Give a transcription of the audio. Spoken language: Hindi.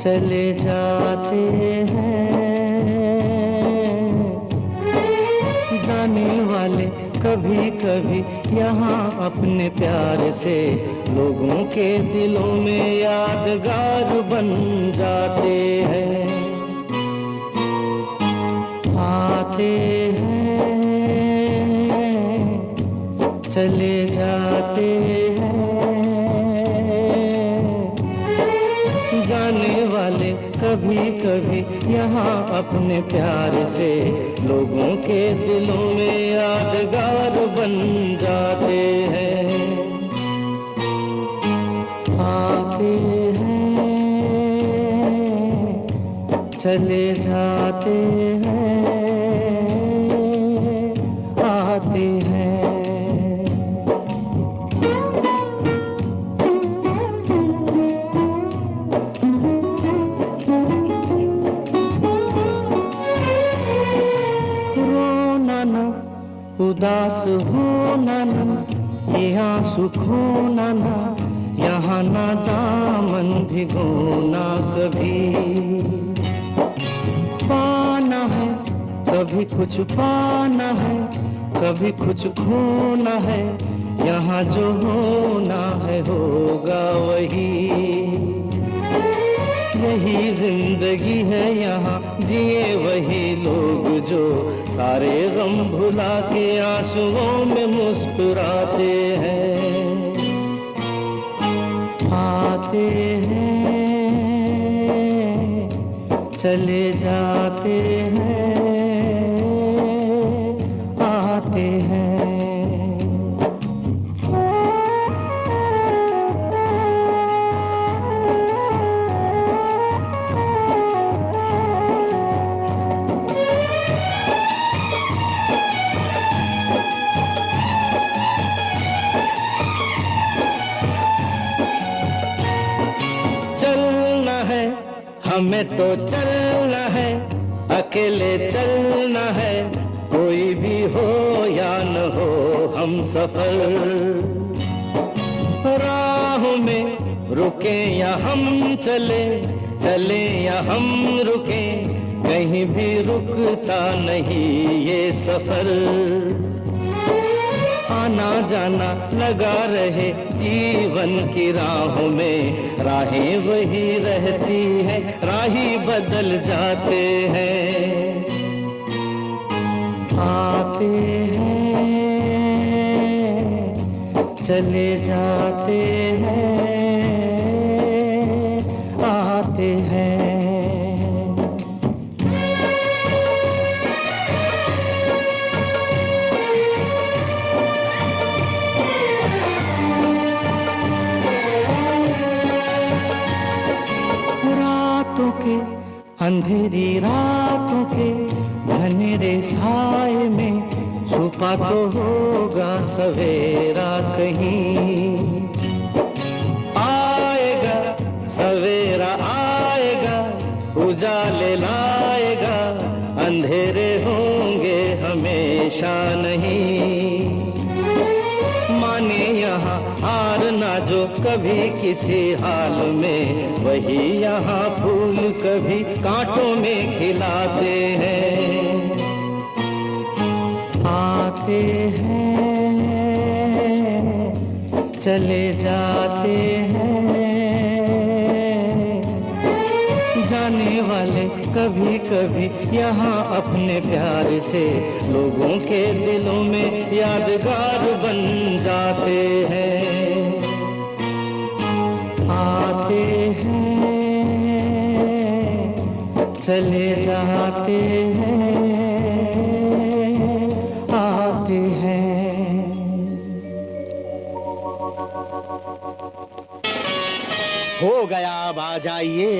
चले जाते हैं जाने वाले कभी कभी यहाँ अपने प्यार से लोगों के दिलों में यादगार बन जाते हैं। आते हैं चले जाते हैं जाने वाले कभी कभी यहाँ अपने प्यार से लोगों के दिलों में यादगार बन जाते हैं। आते हैं चले जाते हैं आते हैं। उदास होना ना ये आंसू खोना ना यहाँ ना दामन भिगोना कभी। पाना है कभी कुछ पाना है कभी कुछ खोना है यहाँ जो होना है होगा वही। यही जिंदगी है यहाँ जिए वही लोग जो सारे गम भुला के आंसुओं में मुस्कुराते हैं। आते हैं चले जाते हैं आते हैं। हमें तो चलना है अकेले चलना है कोई भी हो या न हो हम सफर। राह में रुके या हम चले चले या हम रुके कहीं भी रुकता नहीं ये सफर। आना जाना लगा रहे जीवन की राहों में राहें वही रहती है राही बदल जाते हैं। आते हैं चले जाते हैं आते हैं। अंधेरी रातों के घनेरे साए में छुपा तो होगा सवेरा कहीं। आएगा सवेरा आएगा उजाले लाएगा अंधेरे होंगे हमेशा नहीं। माने यहाँ हार ना जो कभी किसी हाल में वही यहाँ फूल कभी कांटों में खिलाते हैं। आते हैं चले जाते हैं जाने वाले कभी कभी यहाँ अपने प्यार से लोगों के दिलों में यादगार बन जाते हैं। आते हैं चले जाते हैं आते हैं। हो गया अब आ जाइए।